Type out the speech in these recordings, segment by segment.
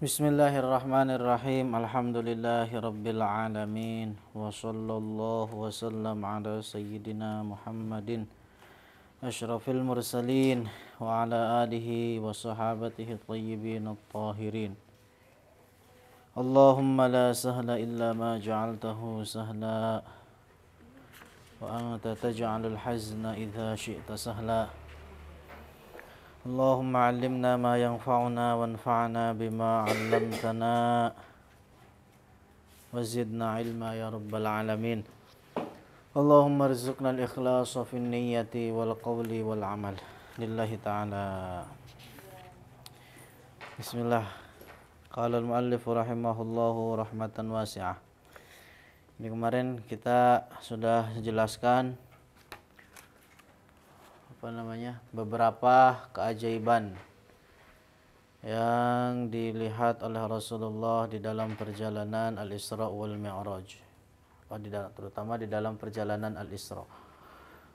Bismillahirrahmanirrahim. Alhamdulillahirabbil alamin. Wa sallallahu wasallam ala sayyidina Muhammadin asyrafil mursalin wa ala alihi wa sahabatihi thayyibin at-tahirin. Allahumma la sahla illa ma ja'altahu sahla wa anta taj'alul hazna idza syi'ta sahla. Allahumma 'allimna ma yanfa'una wanfa'na bima 'allamtana wa zidna 'ilma ya rabbal alamin. Allahumma rizqna al-ikhlasa fin niyyati wal qawli wal 'amal lillahi ta'ala. Bismillah. Qala al-muallif rahimahullahu rahmatan wasi'ah. Ini kemarin kita sudah jelaskan beberapa keajaiban yang dilihat oleh Rasulullah di dalam perjalanan Al-Isra wal Mi'raj, terutama di dalam perjalanan Al-Isra.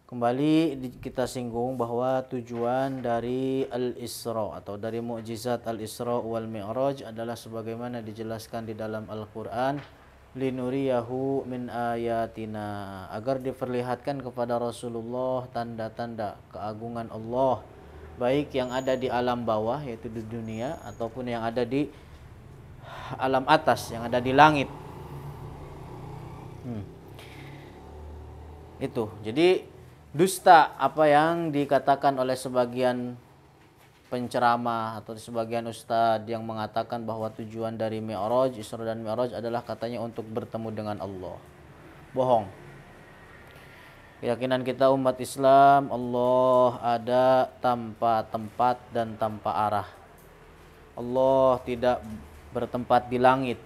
Kembali kita singgung bahwa tujuan dari Al-Isra atau dari mukjizat Al-Isra wal Mi'raj adalah sebagaimana dijelaskan di dalam Al-Qur'an, linuriyahu min ayatina, agar diperlihatkan kepada Rasulullah tanda-tanda keagungan Allah, baik yang ada di alam bawah yaitu di dunia ataupun yang ada di alam atas yang ada di langit. Itu. Jadi dusta apa yang dikatakan oleh sebagian penceramah atau sebagian ustadz yang mengatakan bahwa tujuan dari Mi'raj, Isra dan Mi'raj adalah katanya untuk bertemu dengan Allah. Bohong. Keyakinan kita umat Islam, Allah ada tanpa tempat dan tanpa arah. Allah tidak bertempat di langit.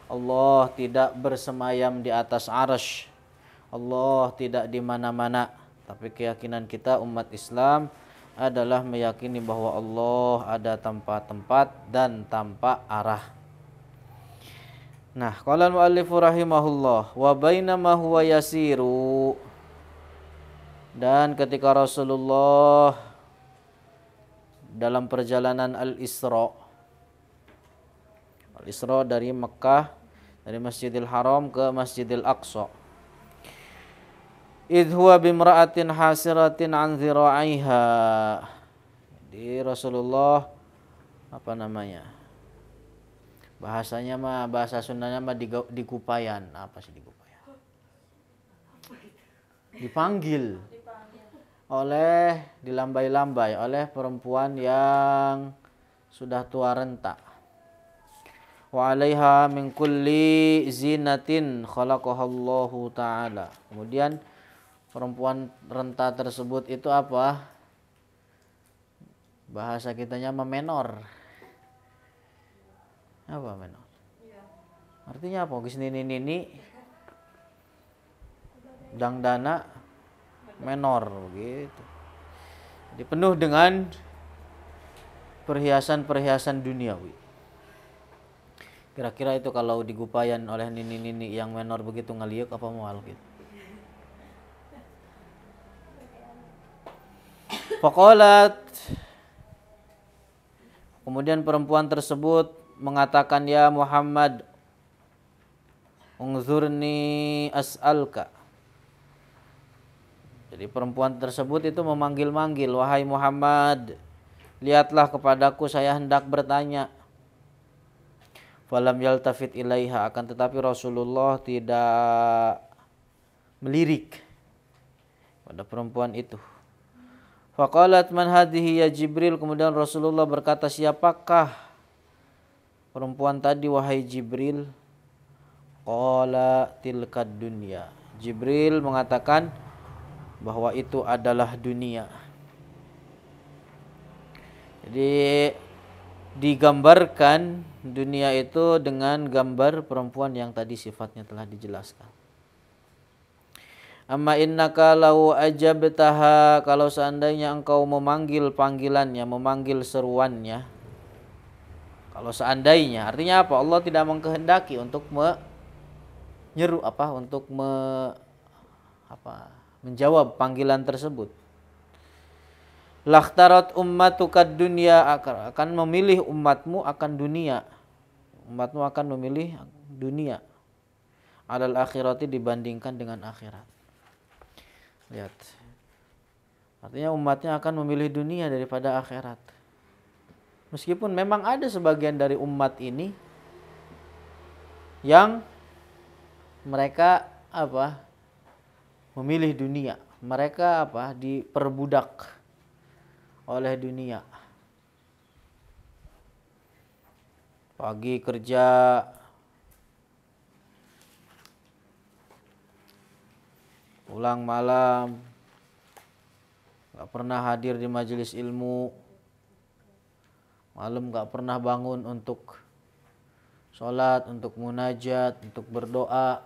Allah tidak bersemayam di atas arsy. Allah tidak di mana-mana. Tapi keyakinan kita umat Islam adalah meyakini bahwa Allah ada tanpa tempat dan tanpa arah. Nah, qala al-muallif rahimahullah wa bainama huwa yasiru, dan ketika Rasulullah dalam perjalanan Al-Isra dari Mekah, dari Masjidil Haram ke Masjidil Aqsa, idh huwa bimra'atin hasiratin an dhira'iha. Di Rasulullah bahasanya mah, bahasa Sundanya mah dikupayan. Apa sih dikupayan? Dipanggil oleh, dilambai-lambai oleh perempuan yang sudah tua renta. Wa 'alaiha min kulli zinatin khalaqahallahu ta'ala. Kemudian perempuan renta tersebut itu apa? Bahasa kitanya menor. Apa menor? Artinya apa? Geus nini dangdana menor gitu. Jadi penuh dengan perhiasan-perhiasan duniawi. Kira-kira itu kalau digupayan oleh nini-nini yang menor begitu ngeliuk apa moal gitu. Faqalat, kemudian perempuan tersebut mengatakan, ya Muhammad, unzurni as'alka. Jadi perempuan tersebut itu memanggil-manggil, wahai Muhammad, lihatlah kepadaku, saya hendak bertanya. Falam yaltafit ilaiha, akan tetapi Rasulullah tidak melirik pada perempuan itu. Faqalat man hadhihi ya Jibril, kemudian Rasulullah berkata, siapakah perempuan tadi wahai Jibril? Qala tilkad dunya. Jibril mengatakan bahwa itu adalah dunia. Jadi digambarkan dunia itu dengan gambar perempuan yang tadi sifatnya telah dijelaskan. Amma innaka lau ajabtaha, kalau seandainya engkau memanggil panggilannya, memanggil seruannya. Kalau seandainya, artinya apa? Allah tidak mengkehendaki untuk menjawab panggilan tersebut. Lakhtarat ummatuka dunya, akan memilih umatmu akan dunia. Umatmu akan memilih dunia alal akhirati dibandingkan dengan akhirat. Lihat. Artinya umatnya akan memilih dunia daripada akhirat. Meskipun memang ada sebagian dari umat ini yang mereka memilih dunia. Mereka diperbudak oleh dunia. Pagi kerja, pulang malam, gak pernah hadir di majelis ilmu, malam gak pernah bangun untuk sholat, untuk munajat, untuk berdoa.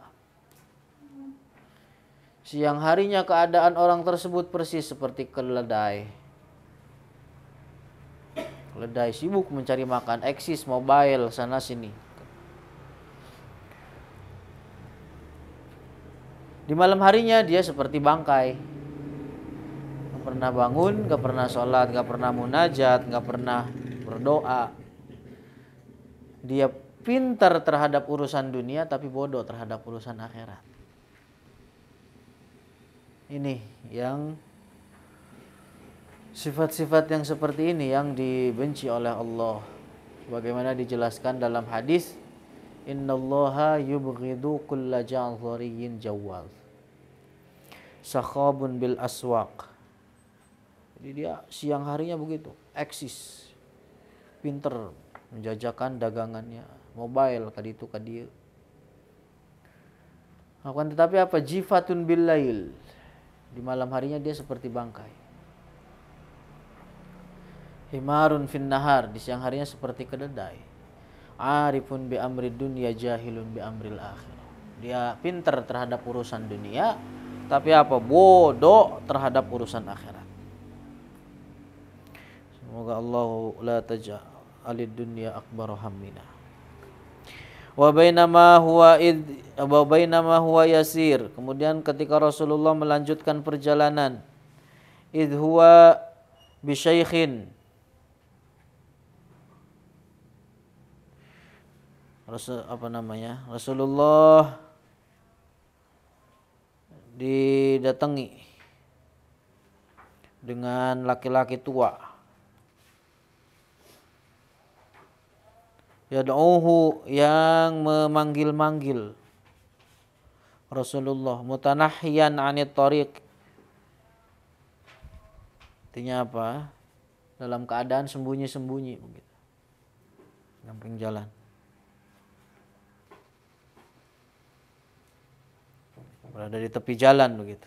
Siang harinya keadaan orang tersebut persis seperti keledai. Keledai sibuk mencari makan, eksis, mobile, sana sini. Di malam harinya dia seperti bangkai. Gak pernah bangun, gak pernah sholat, gak pernah munajat, gak pernah berdoa. Dia pintar terhadap urusan dunia tapi bodoh terhadap urusan akhirat. Ini yang sifat-sifat yang seperti ini yang dibenci oleh Allah. Bagaimana dijelaskan dalam hadis, innallaha yubghidu kulla ja'dhariyyin jawwaz sakhabun bil aswaq. Jadi dia siang harinya begitu, eksis, pinter menjajakan dagangannya, mobile kaditu kadieu. Akan tetapi jifatun bil lail. Di malam harinya dia seperti bangkai. Himarun fin nahar, di siang harinya seperti keledai. Arifun bi amri dunya jahilun bi amril akhir. Dia pintar terhadap urusan dunia, tapi bodoh terhadap urusan akhirat. Semoga Allah la taj'alid dunya akbar hammina. Wa bainama huwa yasir. Kemudian ketika Rasulullah melanjutkan perjalanan, idh huwa bi syaikhin. Rasulullah didatangi dengan laki-laki tua. Yad'uhu, yang memanggil-manggil Rasulullah, mutanahhiyan 'anit thariq. Artinya dalam keadaan sembunyi-sembunyi begitu. Samping jalan. Berada di tepi jalan begitu.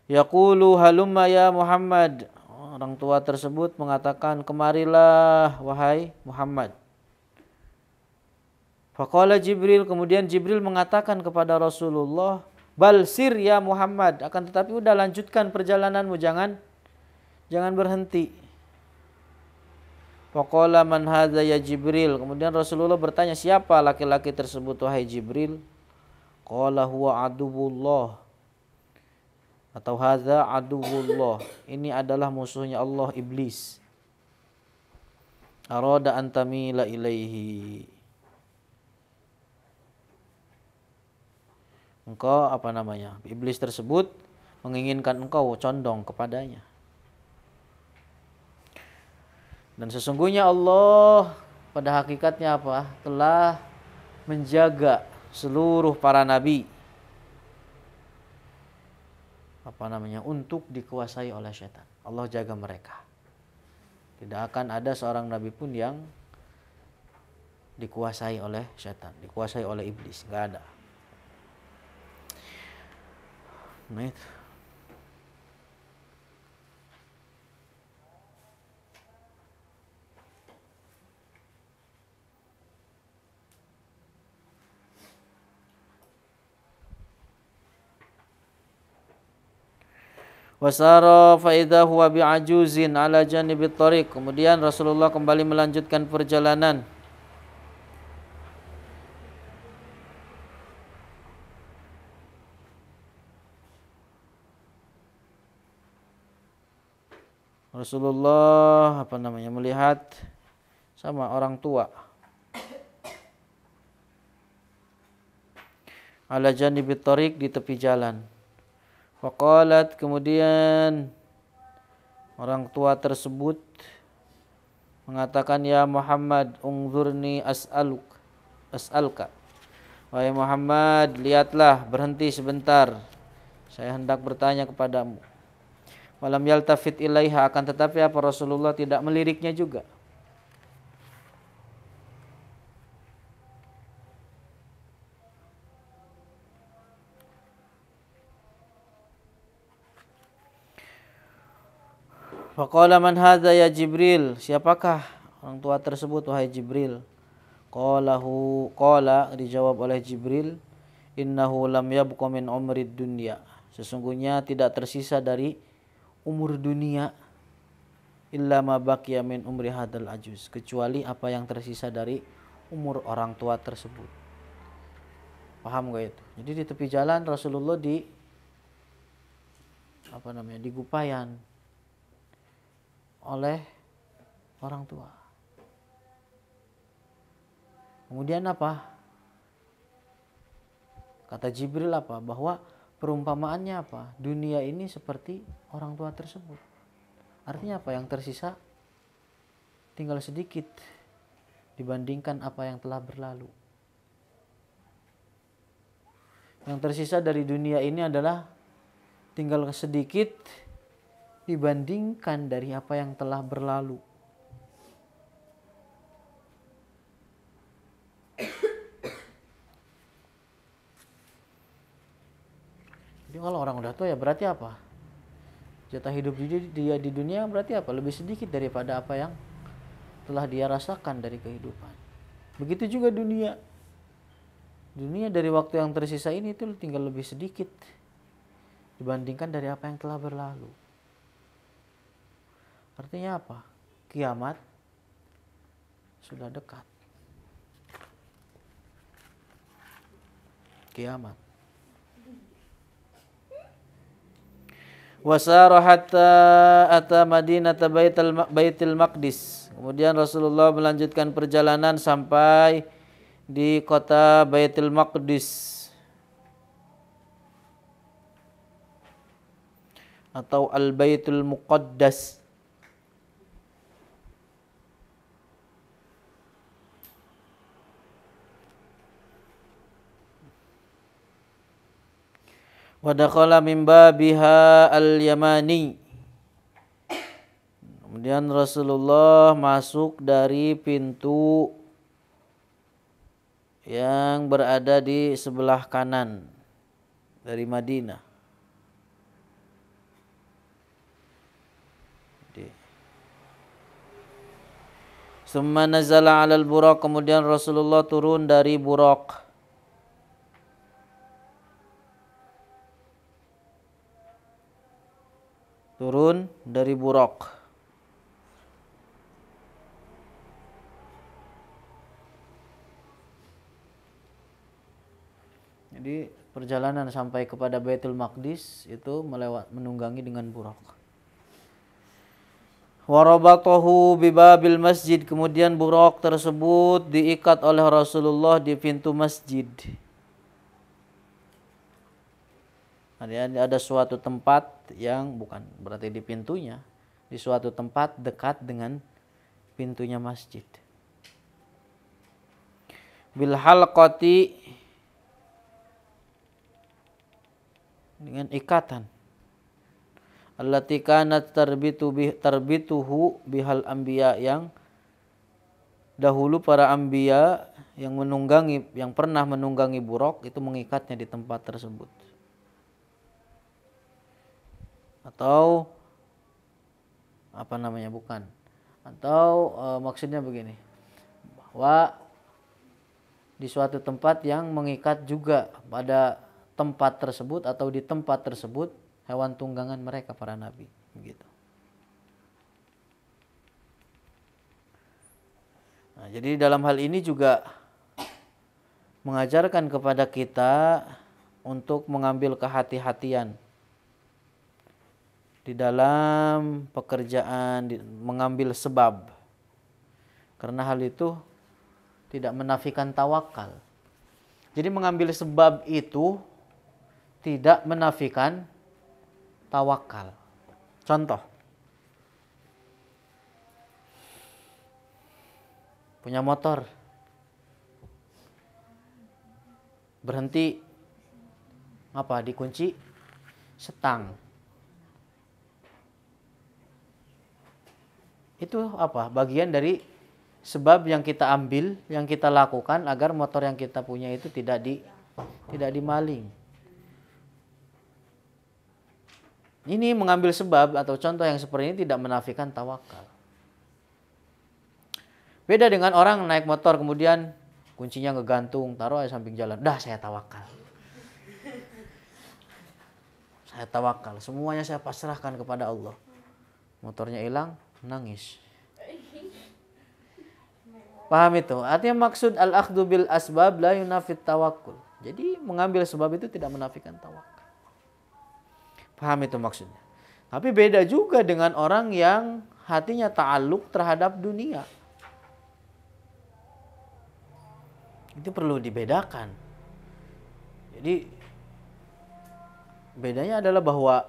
Yaqulu halumma ya Muhammad. Orang tua tersebut mengatakan, kemarilah wahai Muhammad. Faqala Jibril, kemudian Jibril mengatakan kepada Rasulullah, bal sir ya Muhammad, akan tetapi udah lanjutkan perjalananmu, jangan berhenti. Faqala man hadza ya Jibril, kemudian Rasulullah bertanya, siapa laki-laki tersebut wahai Jibril? Qala huwa aduwullah, atau hadza aduwullah, ini adalah musuhnya Allah, iblis. Arada an tamila ilaihi, engkau iblis tersebut menginginkan engkau condong kepadanya. Dan sesungguhnya Allah pada hakikatnya telah menjaga seluruh para nabi untuk dikuasai oleh setan. Allah jaga mereka. Tidak akan ada seorang nabi pun yang dikuasai oleh setan, dikuasai oleh iblis, enggak ada. Nah itu. Wasara fa idza huwa bi'ajuzin ala janibit thariq. Kemudian Rasulullah kembali melanjutkan perjalanan. Rasulullah melihat sama orang tua Ala janibit thariq, di tepi jalan. Faqalat, kemudian orang tua tersebut mengatakan, ya Muhammad, ungzurni as'alka. Wahai Muhammad, lihatlah, berhenti sebentar, saya hendak bertanya kepadamu. Walam yaltafit ilaiha, akan tetapi apa Rasulullah tidak meliriknya juga. Faqala man hadza ya Jibril, siapakah orang tua tersebut wahai Jibril? Qala, dijawab oleh Jibril, innahu lam yabqa min umrid dunya, sesungguhnya tidak tersisa dari umur dunia, illa ma baqiya min umri hadal ajuz, kecuali apa yang tersisa dari umur orang tua tersebut. Paham gak itu? Jadi di tepi jalan Rasulullah digupayan oleh orang tua. Kemudian apa? Kata Jibril apa? Bahwa perumpamaannya apa? Dunia ini seperti orang tua tersebut. Artinya apa? Yang tersisa tinggal sedikit dibandingkan apa yang telah berlalu. Yang tersisa dari dunia ini adalah tinggal sedikit dibandingkan dari apa yang telah berlalu. Jadi kalau orang udah tua ya berarti apa? Jatah hidup dia di dunia berarti apa? Lebih sedikit daripada apa yang telah dia rasakan dari kehidupan. Begitu juga dunia. Dunia dari waktu yang tersisa ini itu tinggal lebih sedikit dibandingkan dari apa yang telah berlalu. Artinya apa? Kiamat sudah dekat. Kiamat. Wasara hatta ata Madinata Baitul Maqdis. Kemudian Rasulullah melanjutkan perjalanan sampai di kota Baitul Maqdis atau Al-Baitul Muqaddas. Wa dakhala min babiha al-yamani. Kemudian Rasulullah masuk dari pintu yang berada di sebelah kanan dari Madinah. Summa nazala 'alal buraq, kemudian Rasulullah turun dari buraq. Turun dari buraq. Jadi perjalanan sampai kepada Baitul Maqdis itu menunggangi dengan buraq. Warabatahu bibabil masjid, kemudian buraq tersebut diikat oleh Rasulullah di pintu masjid. Ada suatu tempat yang bukan berarti di pintunya, di suatu tempat dekat dengan pintunya masjid. Bil halqati, dengan ikatan. Allati kanat tarbituhu bihal anbiya, yang dahulu para anbiya yang pernah menunggangi buraq itu mengikatnya di tempat tersebut. Atau maksudnya begini, bahwa di suatu tempat yang mengikat juga pada tempat tersebut atau di tempat tersebut hewan tunggangan mereka para nabi, begitu. Nah, jadi dalam hal ini juga mengajarkan kepada kita untuk mengambil kehati-hatian di dalam pekerjaan, mengambil sebab. Karena hal itu tidak menafikan tawakal. Jadi mengambil sebab itu tidak menafikan tawakal. Contoh, punya motor, berhenti, apa, dikunci setang. Itu apa? Bagian dari sebab yang kita ambil, yang kita lakukan agar motor yang kita punya itu tidak dimaling. Ini mengambil sebab atau contoh yang seperti ini tidak menafikan tawakal. Beda dengan orang naik motor kemudian kuncinya ngegantung, taruh di samping jalan. Dah, saya tawakal. Saya tawakal, semuanya saya pasrahkan kepada Allah. Motornya hilang, nangis. Paham itu? Artinya maksud al-akhdhu bil asbab la yunafit tawakkul. Jadi mengambil sebab itu tidak menafikan tawakal. Paham itu maksudnya? Tapi beda juga dengan orang yang hatinya ta'alluq terhadap dunia. Itu perlu dibedakan. Jadi bedanya adalah bahwa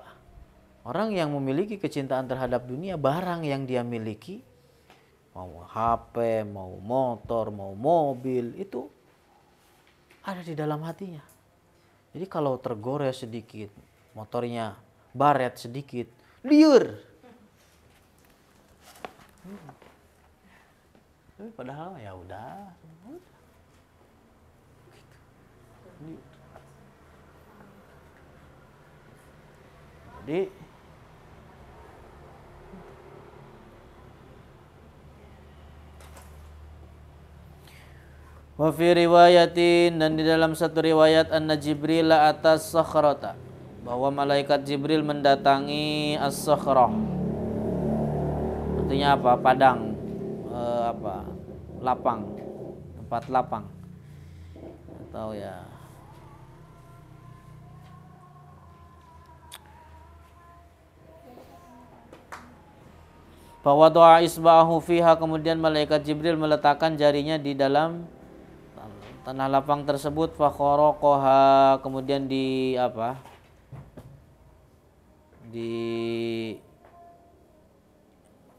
orang yang memiliki kecintaan terhadap dunia, barang yang dia miliki, mau HP, mau motor, mau mobil, itu ada di dalam hatinya. Jadi kalau tergores sedikit, motornya baret sedikit, liur. Tapi padahal ya udah. Jadi wa fi riwayatin, dan di dalam satu riwayat anna Jibril atas sakhrata, bahwa malaikat Jibril mendatangi as-sakhrah. Artinya apa? Padang, lapang, tempat lapang, atau ya fawadu'a isba'ahu fiha, kemudian malaikat Jibril meletakkan jarinya di dalam tanah lapang tersebut, fakhorokoha, kemudian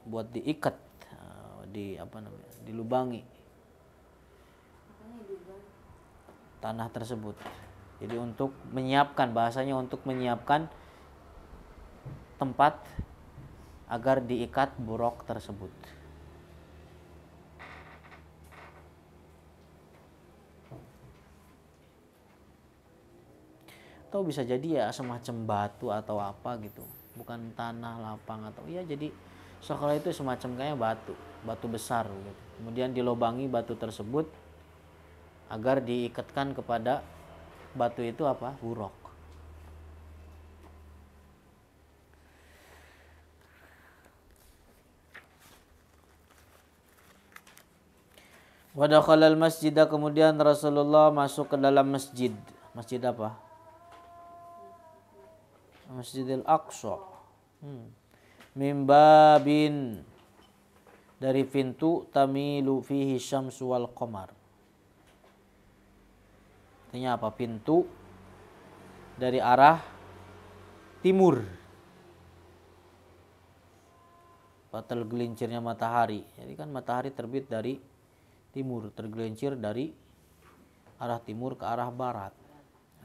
buat diikat, dilubangi tanah tersebut. Jadi untuk menyiapkan, bahasanya untuk menyiapkan tempat agar diikat buruk tersebut. Atau bisa jadi ya semacam batu atau apa gitu, bukan tanah lapang, atau ya jadi sakhrah itu semacam kayak batu besar gitu. Kemudian dilobangi batu tersebut agar diikatkan kepada batu itu buruk. Wa dakhalal masjidah, kemudian Rasulullah masuk ke dalam masjid. Masjid apa? Masjidil Aqsa. Mimbabin, dari pintu, tamilu fihi syamsu wal qamar. Artinya apa? Pintu dari arah timur, tergelincirnya matahari. Jadi kan matahari terbit dari timur, tergelincir dari arah timur ke arah barat.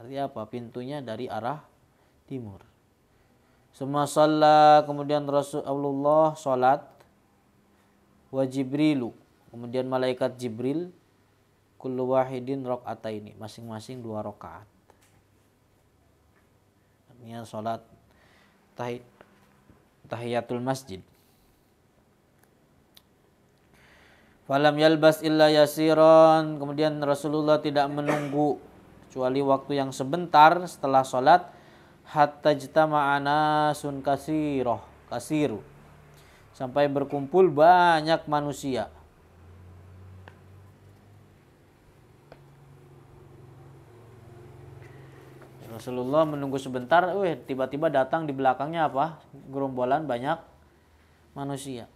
Artinya apa? Pintunya dari arah timur. Summa shalla, kemudian Rasulullah salat, wa Jibrilu, kemudian malaikat Jibril, kullu wahidin rakaataini, masing-masing 2 rakaat. Artinya salat tahiyatul masjid. Falam yalbas illa yasiran, kemudian Rasulullah tidak menunggu kecuali waktu yang sebentar setelah salat, hatta jtama'ana sun kasiru, sampai berkumpul banyak manusia. Rasulullah menunggu sebentar, tiba-tiba datang di belakangnya gerombolan banyak manusia.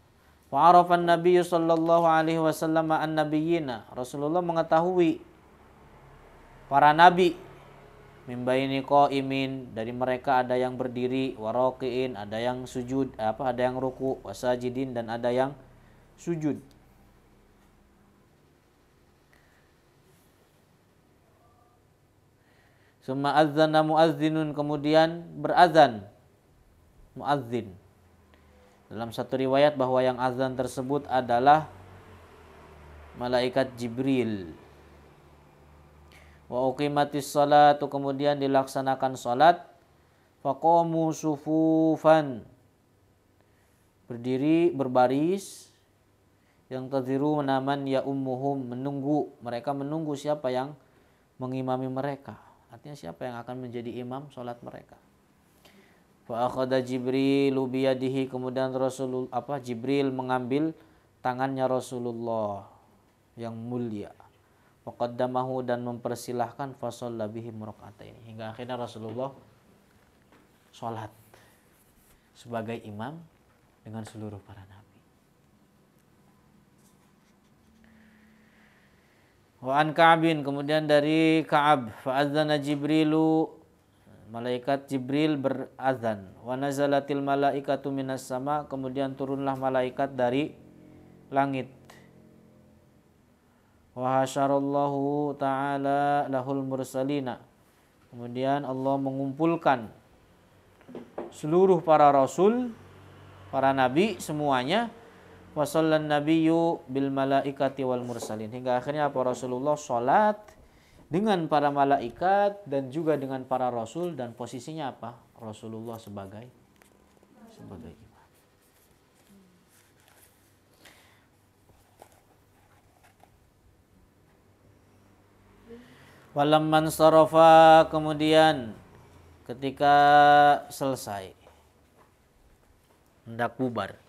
Fa'arafan Nabi sallallahu alaihi wasallam an-nabiyina. Rasulullah mengetahui para nabi, mimbaini qaimin, dari mereka ada yang berdiri, waraqiin, ada yang sujud, ada yang ruku, wasajidin, dan ada yang sujud. Summa adzana muazzinun, kemudian berazan muazzin. Dalam satu riwayat bahwa yang azan tersebut adalah malaikat Jibril. Wa uqimatis salatu, kemudian dilaksanakan salat. Faqamu sufufan, berdiri berbaris. Yang tadhiru menaman ya ummuhum, menunggu, mereka menunggu siapa yang mengimami mereka. Artinya siapa yang akan menjadi imam salat mereka. Fa akhadha Jibrilu biyadihi, kemudian Jibril mengambil tangannya Rasulullah yang mulia. Wa qaddamahu, dan mempersilahkan fa shalla bihim rak'atain, hingga akhirnya Rasulullah salat sebagai imam dengan seluruh para nabi. Wa an Ka'bin, kemudian dari Ka'ab, fa adzana Jibrilu, malaikat Jibril berazan. Wa nazalatil malaikatu minas sama, kemudian turunlah malaikat dari langit. Wa hasyarallahu ta'ala lahul mursalina, kemudian Allah mengumpulkan seluruh para rasul, para nabi semuanya. Wa shallan nabiyyu bil malaikati wal mursalin, hingga akhirnya Rasulullah salat dengan para malaikat dan juga dengan para rasul, dan posisinya apa? Rasulullah sebagai imam. Walamman sarafa, kemudian ketika selesai hendak bubar,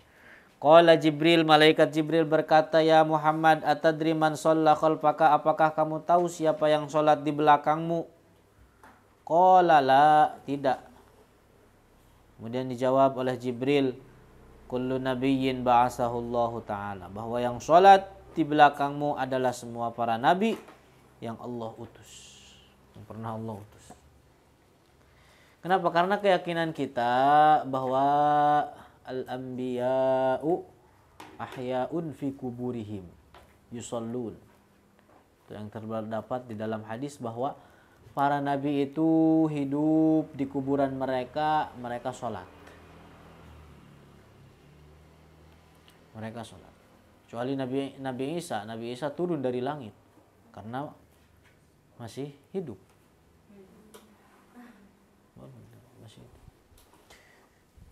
qala Jibril, malaikat Jibril berkata, ya Muhammad, atadri man shalla khalfaka, apakah kamu tahu siapa yang sholat di belakangmu? Qala la, tidak. Kemudian dijawab oleh Jibril, kullu nabiyyin ba'asahullahu ta'ala, bahwa yang sholat di belakangmu adalah semua para nabi yang Allah utus, yang pernah Allah utus. Kenapa? Karena keyakinan kita bahwa al-anbiya'u ahya'un fi kuburihim yusallun. Itu yang terdapat di dalam hadis bahwa para nabi itu hidup di kuburan mereka, mereka sholat. Mereka sholat. Kecuali Nabi Isa turun dari langit karena masih hidup.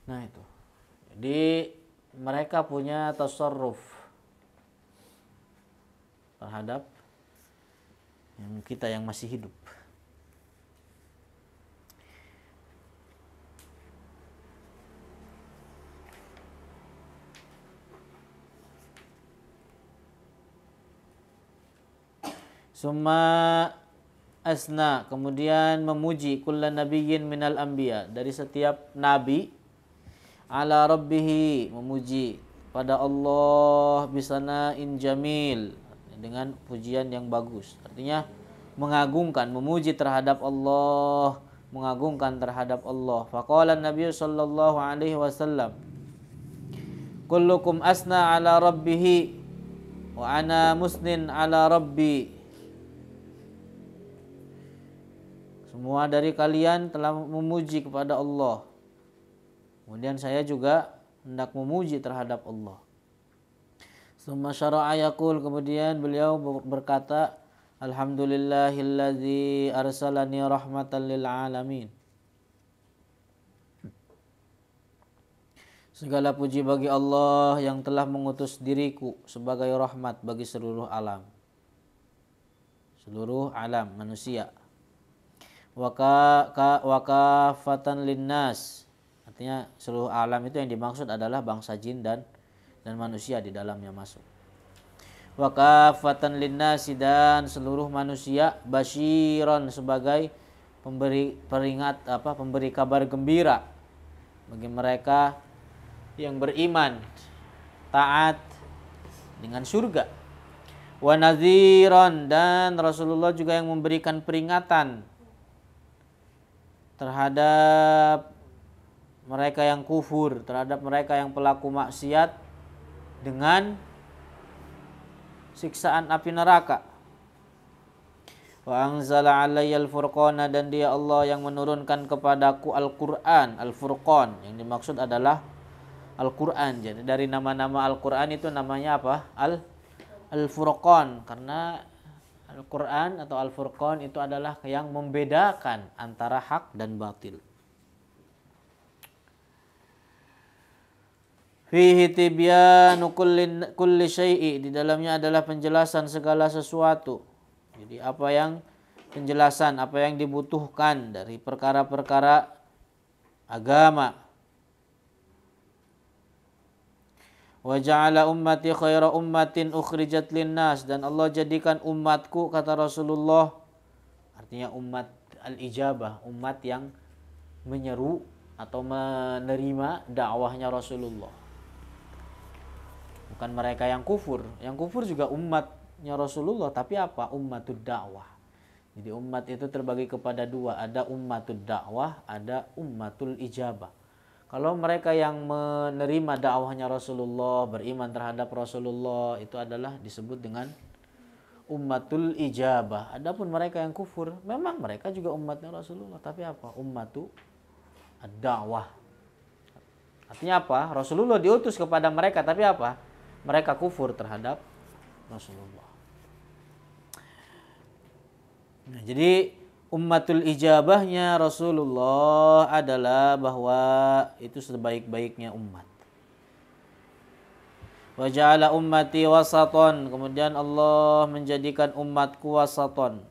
Nah itu. Jadi mereka punya tasarruf terhadap kita yang masih hidup. Summa asna, kemudian memuji kullan nabiyyin minal anbiya, dari setiap nabi, ala rabbihi, memuji pada Allah, bisana'in jamil, dengan pujian yang bagus. Artinya mengagungkan, memuji terhadap Allah, mengagungkan terhadap Allah. Faqala Nabi sallallahu alaihi wasallam, kullukum asna ala rabbihi wa ana musnin ala rabbi. Semua dari kalian telah memuji kepada Allah, kemudian saya juga hendak memuji terhadap Allah. Summa syara'a yaqul, kemudian beliau berkata, alhamdulillahilladzi arsalani rahmatan lil alamin. Segala puji bagi Allah yang telah mengutus diriku sebagai rahmat bagi seluruh alam. Seluruh alam manusia. Wa kafatan linnas, artinya seluruh alam itu yang dimaksud adalah bangsa jin dan manusia di dalamnya masuk. Wa kafatan linnasi, dan seluruh manusia, basyiron, sebagai pemberi kabar gembira bagi mereka yang beriman taat dengan surga. Wa nadhiran, dan Rasulullah juga yang memberikan peringatan terhadap mereka yang kufur, terhadap mereka yang pelaku maksiat dengan siksaan api neraka. Wa anzala alayyal furqana, dan dia Allah yang menurunkan kepadaku Al-Qur'an. Al-Furqan yang dimaksud adalah Al-Qur'an. Jadi dari nama-nama Al-Qur'an itu namanya apa? Al-Furqan, karena Al-Qur'an atau Al-Furqan itu adalah yang membedakan antara hak dan batil. Fihi tibyanu kulli syai'i, di dalamnya adalah penjelasan segala sesuatu. Jadi penjelasan apa yang dibutuhkan dari perkara-perkara agama. Wa ja'ala ummati khaira ummatin ukhrijat linnas, dan Allah jadikan umatku, kata Rasulullah, artinya umat al-ijabah, umat yang menyeru atau menerima dakwahnya Rasulullah. Bukan mereka yang kufur. Yang kufur juga umatnya Rasulullah, tapi apa? Ummatud dakwah. Jadi umat itu terbagi kepada dua, ada ummatud dakwah, ada ummatul ijabah. Kalau mereka yang menerima dakwahnya Rasulullah, beriman terhadap Rasulullah, itu adalah disebut dengan ummatul ijabah. Adapun mereka yang kufur, memang mereka juga umatnya Rasulullah, tapi apa? Ummatu ad-dakwah. Artinya apa? Rasulullah diutus kepada mereka, tapi apa? Mereka kufur terhadap Rasulullah. Nah, jadi ummatul ijabahnya Rasulullah adalah bahwa itu sebaik-baiknya umat. Wa ja'ala ummati wasaton, kemudian Allah menjadikan umatku wasaton.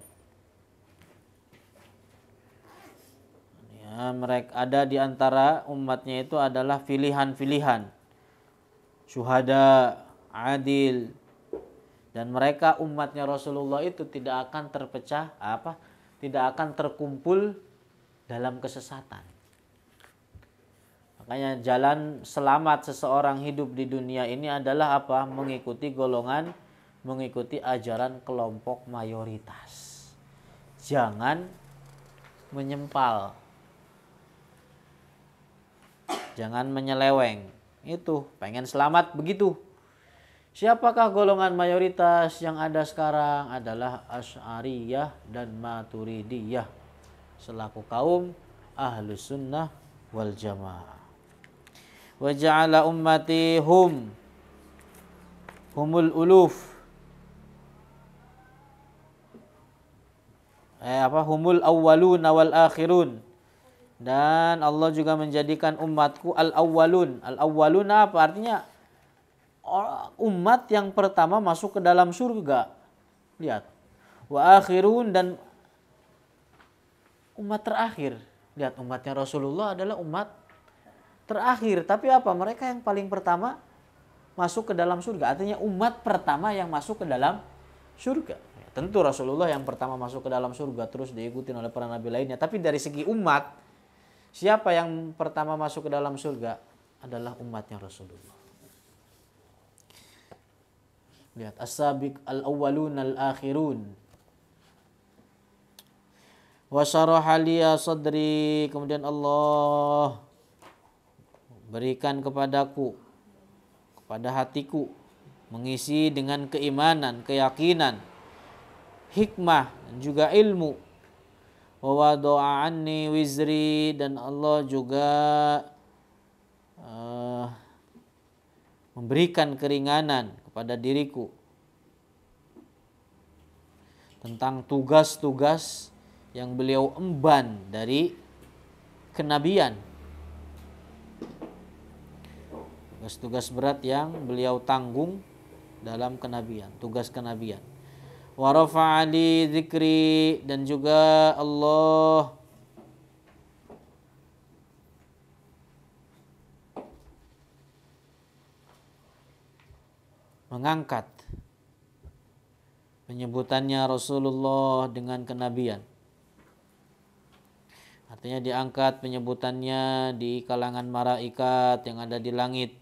Ya, mereka ada di antara umatnya itu adalah pilihan-pilihan. Syuhada, adil, dan mereka umatnya Rasulullah itu tidak akan terpecah tidak akan terkumpul dalam kesesatan. Makanya jalan selamat seseorang hidup di dunia ini adalah apa? Mengikuti ajaran kelompok mayoritas. Jangan menyempal. Jangan menyeleweng. Itu, pengen selamat begitu. Siapakah golongan mayoritas yang ada sekarang? Adalah Asy'ariyah dan Maturidiyah selaku kaum Ahlus Sunnah wal Jamaah. Wa ja'ala ummati humul uluf. Humul awwaluna wal akhirun. Dan Allah juga menjadikan umatku al-awwalun. Al-awwalun apa artinya? Umat yang pertama masuk ke dalam surga. Lihat. Wa akhirun, dan umat terakhir. Lihat, umatnya Rasulullah adalah umat terakhir. Tapi apa? Mereka yang paling pertama masuk ke dalam surga. Artinya umat pertama yang masuk ke dalam surga. Ya, tentu Rasulullah yang pertama masuk ke dalam surga, terus diikuti oleh para nabi lainnya. Tapi dari segi umat, siapa yang pertama masuk ke dalam surga? Adalah umatnya Rasulullah. Lihat, as-sabiq al-awwalun al-akhirun. Wa syaraha liya sadri, kemudian Allah berikan kepadaku, kepada hatiku, mengisi dengan keimanan, keyakinan, hikmah, dan juga ilmu. Wa wada'a anni wizri, dan Allah juga memberikan keringanan kepada diriku tentang tugas-tugas yang beliau emban dari kenabian. Tugas-tugas berat yang beliau tanggung dalam kenabian, tugas kenabian. Wa rafa'a li dzikri, dan juga Allah mengangkat penyebutannya Rasulullah dengan kenabian. Artinya diangkat penyebutannya di kalangan malaikat yang ada di langit.